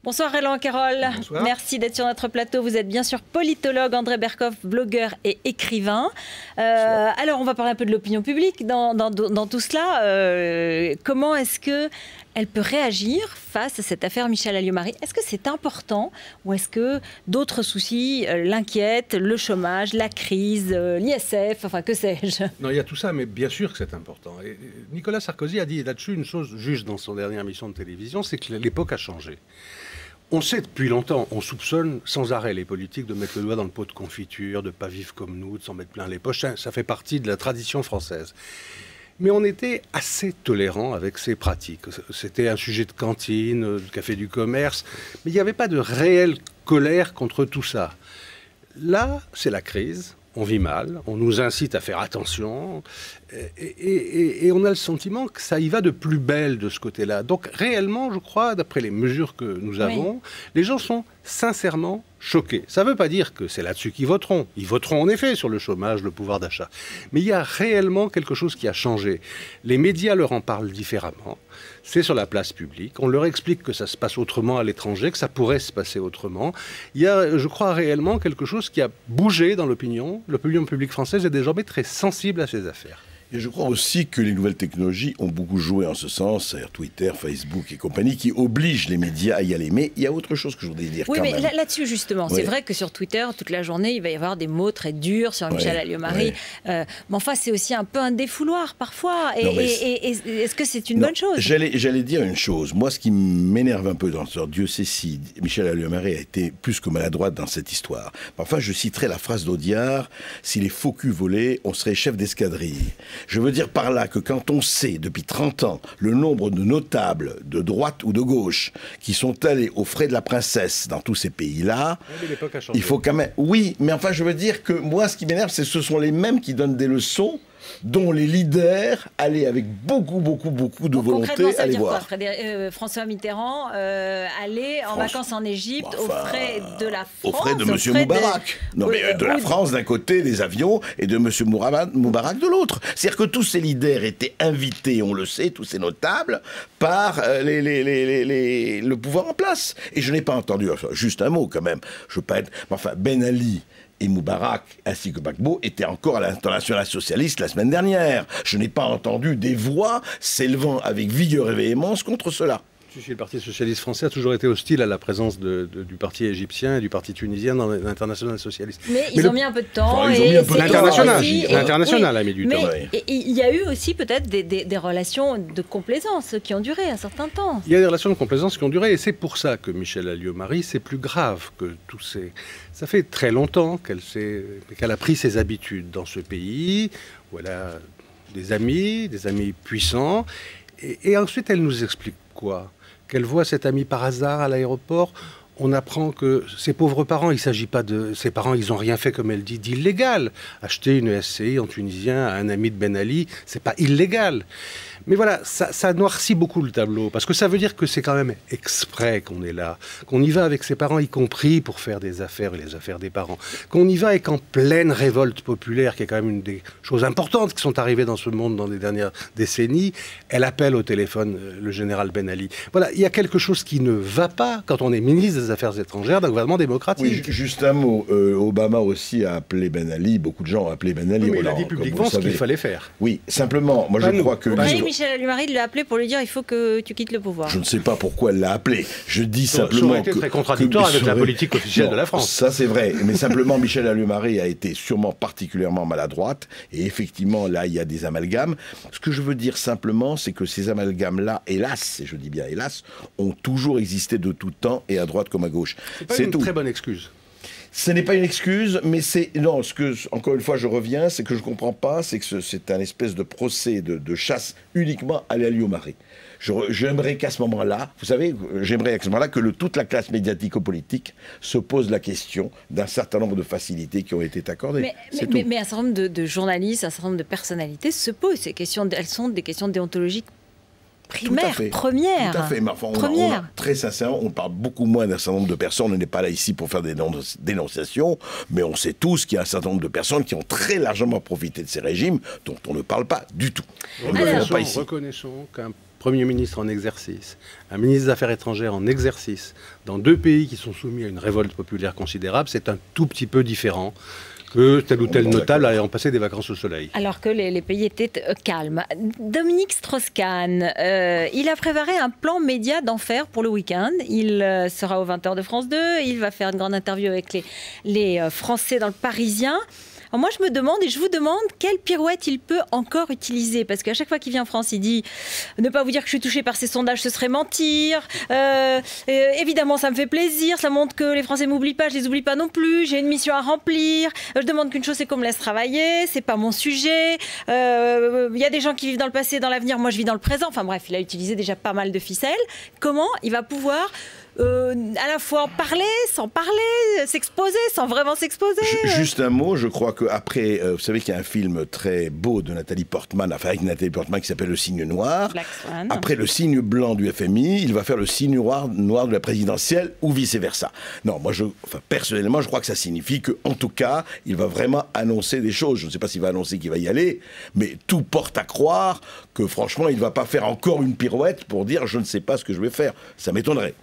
Bonsoir Roland Quérol. Bonsoir. Merci d'être sur notre plateau. Vous êtes bien sûr politologue, André Berkoff, blogueur et écrivain. Alors on va parler un peu de l'opinion publique dans tout cela. Comment est-ce qu'elle peut réagir face à cette affaire Michèle Alliot-Marie? Est-ce que c'est important ou est-ce que d'autres soucis l'inquiètent? Le chômage, la crise, l'ISF, enfin que sais-je? Non, il y a tout ça, mais bien sûr que c'est important. Et Nicolas Sarkozy a dit là-dessus une chose juste dans son dernière émission de télévision, c'est que l'époque a changé. On sait depuis longtemps, on soupçonne sans arrêt les politiques de mettre le doigt dans le pot de confiture, de ne pas vivre comme nous, de s'en mettre plein les poches. Ça fait partie de la tradition française. Mais on était assez tolérant avec ces pratiques. C'était un sujet de cantine, de café du commerce, mais il n'y avait pas de réelle colère contre tout ça. Là, c'est la crise. On vit mal, on nous incite à faire attention et on a le sentiment que ça y va de plus belle de ce côté-là. Donc réellement, je crois, d'après les mesures que nous avons, les gens sont sincèrement choqués. Ça ne veut pas dire que c'est là-dessus qu'ils voteront. Ils voteront en effet sur le chômage, le pouvoir d'achat. Mais il y a réellement quelque chose qui a changé. Les médias leur en parlent différemment. C'est sur la place publique. On leur explique que ça se passe autrement à l'étranger, que ça pourrait se passer autrement. Il y a, je crois, réellement quelque chose qui a bougé dans l'opinion. L'opinion publique française est désormais très sensible à ces affaires. Et je crois aussi que les nouvelles technologies ont beaucoup joué en ce sens, c'est-à-dire Twitter, Facebook et compagnie, qui obligent les médias à y aller. Mais il y a autre chose que je voudrais dire. Oui, quand mais même. là-dessus, justement, c'est vrai que sur Twitter, toute la journée, il va y avoir des mots très durs sur Michèle Alliot-Marie. Mais enfin, c'est aussi un peu un défouloir parfois. Et est-ce que c'est une bonne chose? J'allais dire une chose. Moi, ce qui m'énerve un peu dans ce Dieu sait si Michèle Alliot-Marie a été plus que maladroite dans cette histoire. Enfin, je citerai la phrase d'Audiard: si les faux culs volaient, on serait chef d'escadrille. Je veux dire par là que quand on sait depuis 30 ans le nombre de notables de droite ou de gauche qui sont allés aux frais de la princesse dans tous ces pays-là, il faut quand même... Oui, mais enfin je veux dire que moi ce qui m'énerve, c'est que ce sont les mêmes qui donnent des leçons dont les leaders allaient avec beaucoup de volonté aller voir. François Mitterrand allait en vacances en Égypte aux frais de la France. Aux frais de M. Moubarak. Non, mais de la France d'un côté, des avions, et de M. Moubarak de l'autre. C'est-à-dire que tous ces leaders étaient invités, on le sait, tous ces notables, par le pouvoir en place. Et je n'ai pas entendu, enfin, juste un mot quand même, je veux pas être... Enfin, Ben Ali et Moubarak, ainsi que Gbagbo, étaient encore à l'international socialiste la semaine dernière. Je n'ai pas entendu des voix s'élevant avec vigueur et véhémence contre cela. Le Parti socialiste français a toujours été hostile à la présence du parti égyptien et du parti tunisien dans l'international socialiste. Mais ils ont mis un peu de temps. L'international a mis du temps. Et il y a eu aussi peut-être des relations de complaisance qui ont duré un certain temps. Il y a des relations de complaisance qui ont duré et c'est pour ça que Michèle Alliot-Marie, c'est plus grave que tous ces... Ça fait très longtemps qu'elle a pris ses habitudes dans ce pays, où elle a des amis puissants. Et ensuite, elle nous explique quoi? Qu'elle voit cet ami par hasard à l'aéroport. On apprend que ses pauvres parents, il ne s'agit pas de... Ses parents, ils n'ont rien fait, comme elle dit, d'illégal. Acheter une SCI en tunisien à un ami de Ben Ali, ce n'est pas illégal. Mais voilà, ça noircit beaucoup le tableau, parce que ça veut dire que c'est quand même exprès qu'on est là, qu'on y va avec ses parents, y compris pour faire des affaires et les affaires des parents, qu'on y va avec en pleine révolte populaire, qui est quand même une des choses importantes qui sont arrivées dans ce monde dans les dernières décennies. Elle appelle au téléphone le général Ben Ali. Voilà, il y a quelque chose qui ne va pas quand on est ministre des Affaires étrangères d'un gouvernement démocratique. Oui, juste un mot. Obama aussi a appelé Ben Ali, beaucoup de gens ont appelé Ben Ali. Oui, mais il a dit publiquement ce qu'il fallait faire. Oui, simplement, moi je crois que... Michèle Alliot-Marie l'a appelé pour lui dire il faut que tu quittes le pouvoir. Je ne sais pas pourquoi elle l'a appelé. Je dis simplement ça aurait été très contradictoire avec la politique officielle de la France. Ça c'est vrai, mais simplement Michèle Alliot-Marie a été sûrement particulièrement maladroite et effectivement là il y a des amalgames. Ce que je veux dire simplement, c'est que ces amalgames-là, hélas, et je dis bien hélas, ont toujours existé de tout temps et à droite comme à gauche. C'est une très bonne excuse. Ce n'est pas une excuse, mais c'est... Non, encore une fois, je reviens, c'est que je ne comprends pas, c'est que c'est un espèce de procès de chasse uniquement à l'Alliot-Marie. J'aimerais qu'à ce moment-là, vous savez, que toute la classe médiatico-politique se pose la question d'un certain nombre de facilités qui ont été accordées. Mais un certain nombre de journalistes, un certain nombre de personnalités se posent ces questions. Elles sont des questions déontologiques primaire, première. Tout à fait, mais enfin, très sincèrement, on parle beaucoup moins d'un certain nombre de personnes. On n'est pas là ici pour faire des dénonciations, mais on sait tous qu'il y a un certain nombre de personnes qui ont très largement profité de ces régimes dont on ne parle pas du tout. Reconnaissons qu'un Premier ministre en exercice, un ministre des Affaires étrangères en exercice, dans 2 pays qui sont soumis à une révolte populaire considérable, c'est un tout petit peu différent que tel ou tel notable ayant passé des vacances au soleil. Alors que les pays étaient calmes. Dominique Strauss-Kahn, il a préparé un plan média d'enfer pour le week-end. Il sera aux 20h de France 2. Il va faire une grande interview avec les Français dans le Parisien. Alors moi, je me demande et je vous demande quelle pirouette il peut encore utiliser. Parce qu'à chaque fois qu'il vient en France, il dit ne pas vous dire que je suis touché par ces sondages, ce serait mentir. Évidemment, ça me fait plaisir. Ça montre que les Français m'oublient pas, je les oublie pas non plus. J'ai une mission à remplir. Je demande qu'une chose, c'est qu'on me laisse travailler. C'est pas mon sujet. Il y a des gens qui vivent dans le passé, dans l'avenir. Moi, je vis dans le présent. Enfin bref, il a utilisé déjà pas mal de ficelles. Comment il va pouvoir à la fois parler, s'exposer, sans vraiment s'exposer. Juste un mot, je crois qu'après, vous savez qu'il y a un film très beau de Nathalie Portman, enfin avec Nathalie Portman qui s'appelle Le Signe Noir. Black Swan. Après le signe blanc du FMI, il va faire le signe noir de la présidentielle ou vice-versa. Non, moi, personnellement, je crois que ça signifie qu'en tout cas, il va vraiment annoncer des choses. Je ne sais pas s'il va annoncer qu'il va y aller, mais tout porte à croire que franchement, il ne va pas faire encore une pirouette pour dire je ne sais pas ce que je vais faire. Ça m'étonnerait.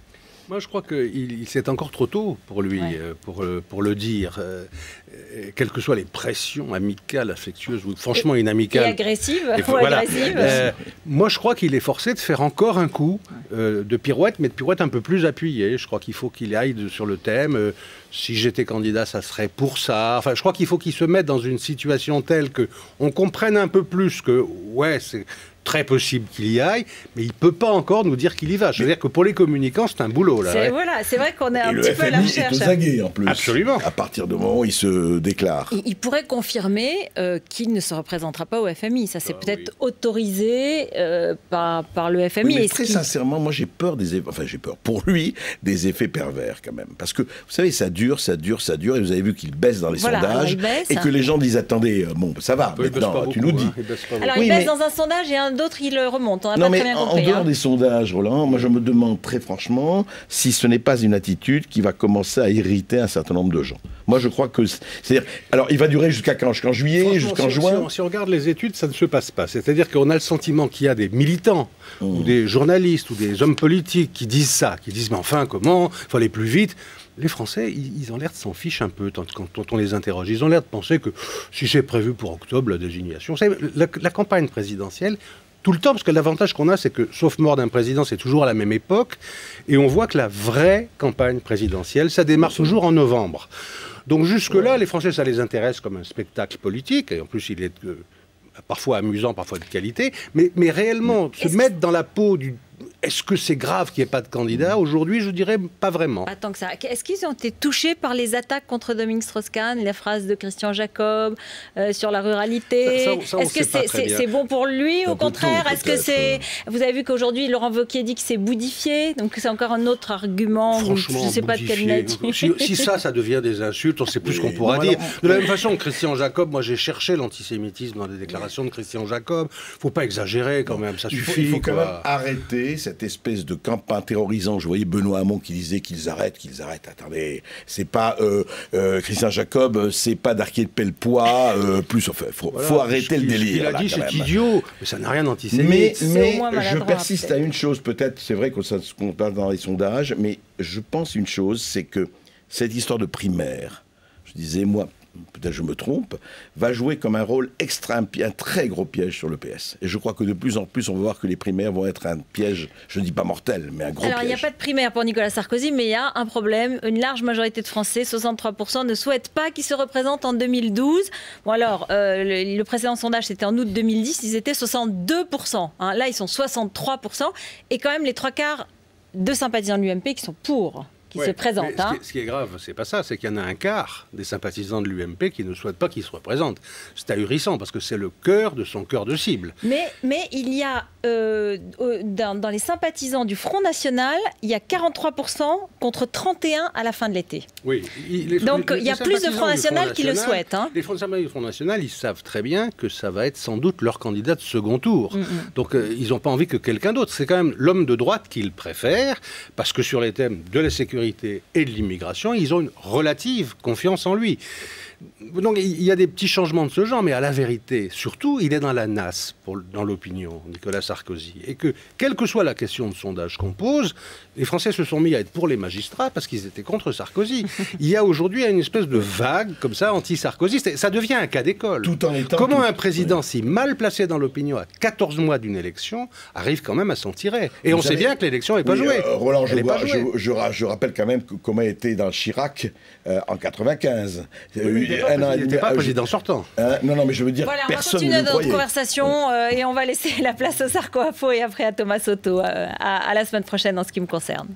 Moi, je crois que c'est encore trop tôt pour lui, pour le dire. Quelles que soient les pressions amicales, affectueuses ou franchement inamicales. Et agressives. Moi, je crois qu'il est forcé de faire encore un coup de pirouette, mais de pirouette un peu plus appuyée. Je crois qu'il faut qu'il aille sur le thème. Si j'étais candidat, ça serait pour ça. Enfin, je crois qu'il faut qu'il se mette dans une situation telle qu'on comprenne un peu plus que, ouais, c'est très possible qu'il y aille, mais il ne peut pas encore nous dire qu'il y va. Je veux dire que pour les communicants, c'est un boulot. Là, Voilà, c'est vrai qu'on est un petit FMI peu à la recherche. est aux aguets, en plus. Absolument. À partir du moment où il se déclare. Il pourrait confirmer qu'il ne se représentera pas au FMI. Ça, c'est peut-être autorisé par le FMI. Oui, mais très sincèrement, moi, j'ai peur pour lui, des effets pervers, quand même. Parce que, vous savez, ça dure, et vous avez vu qu'il baisse dans les sondages, et que les gens disent, attendez, bon, ça va, maintenant, tu nous dis. Alors, il baisse dans un sondage et un d'autre, il remonte. On n'a pas très bien compris. En dehors des sondages, Roland, moi, je me demande très franchement si ce n'est pas une attitude qui va commencer à irriter un certain nombre de gens. Moi, je crois que... Alors, il va durer jusqu'à quand? Jusqu'en juillet, jusqu'en juin? Si on regarde les études, ça ne se passe pas. C'est-à-dire qu'on a le sentiment qu'il y a des militants, ou des journalistes, ou des hommes politiques qui disent ça, qui disent, mais enfin, comment? Il faut aller plus vite. Les Français, ils ont l'air de s'en ficher un peu quand on les interroge. Ils ont l'air de penser que si c'est prévu pour octobre, la désignation... Vous savez, la campagne présidentielle, tout le temps, parce que l'avantage qu'on a, c'est que, sauf mort d'un président, c'est toujours à la même époque, et on voit que la vraie campagne présidentielle, ça démarre toujours en novembre. Donc jusque-là, les Français, ça les intéresse comme un spectacle politique, et en plus, il est parfois amusant, parfois de qualité, mais réellement, se mettre dans la peau du... Est-ce que c'est grave qu'il n'y ait pas de candidat? Aujourd'hui, je dirais pas vraiment. Pas tant que ça. Est-ce qu'ils ont été touchés par les attaques contre Dominique Strauss-Kahn, les phrases de Christian Jacob sur la ruralité? Est-ce que c'est bon pour lui, au contraire? Est-ce que c'est... Vous avez vu qu'aujourd'hui, Laurent Wauquiez dit que c'est boudifié, donc c'est encore un autre argument. Franchement, je ne sais pas de quelle nature. Si ça devient des insultes, on ne sait plus ce qu'on pourra dire. De la même façon, Christian Jacob, moi j'ai cherché l'antisémitisme dans les déclarations de Christian Jacob. Il ne faut pas exagérer quand même, ça suffit. Il faut quand même arrêter cette espèce de campagne terrorisant. Je voyais Benoît Hamon qui disait qu'ils arrêtent. Attendez, c'est pas Christian Jacob, c'est pas d'Arquier de Pellepoix, plus. Enfin, faut arrêter le délire. Il a dit c'est idiot, mais ça n'a rien d'antisémite. Mais je persiste à une chose, peut-être, c'est vrai qu'on parle dans les sondages, mais je pense une chose, c'est que cette histoire de primaire, je disais moi, peut-être je me trompe, va jouer comme un rôle un très gros piège sur le PS. Et je crois que de plus en plus, on va voir que les primaires vont être un piège, je ne dis pas mortel, mais un gros piège. Alors, il n'y a pas de primaire pour Nicolas Sarkozy, mais il y a un problème. Une large majorité de Français, 63%, ne souhaitent pas qu'il se représente en 2012. Bon alors, le précédent sondage, c'était en août 2010, ils étaient 62%. Hein. Là, ils sont 63%. Et quand même, les 3/4 de sympathisants de l'UMP qui sont pour... se présentent. Ce qui est grave, c'est pas ça, c'est qu'il y en a un quart des sympathisants de l'UMP qui ne souhaitent pas qu'il se représente. C'est ahurissant parce que c'est le cœur de son cœur de cible. Mais il y a, dans les sympathisants du Front National, il y a 43% contre 31% à la fin de l'été. Oui. Donc il y a plus de Front National qui le souhaitent. Hein. Les sympathisants du Front National, ils savent très bien que ça va être sans doute leur candidat de second tour. Donc ils n'ont pas envie que quelqu'un d'autre. C'est quand même l'homme de droite qu'ils préfèrent parce que sur les thèmes de la sécurité et de l'immigration, ils ont une relative confiance en lui. Donc il y a des petits changements de ce genre, mais à la vérité, surtout, il est dans la nasse dans l'opinion, Nicolas Sarkozy. Et que, quelle que soit la question de sondage qu'on pose, les Français se sont mis à être pour les magistrats parce qu'ils étaient contre Sarkozy. Il y a aujourd'hui une espèce de vague, comme ça, anti-Sarkozy. Ça devient un cas d'école. Comment un président si mal placé dans l'opinion à 14 mois d'une élection arrive quand même à s'en tirer? Et on sait bien que l'élection n'est pas jouée. Roland, je rappelle quand même comment était dans Chirac en 95. Il n'était pas président sortant. Non, mais je veux dire, voilà, personne on va continuer ne le notre croyait. conversation et on va laisser la place au Sarko Info et après à Thomas Soto. À la semaine prochaine en ce qui me concerne.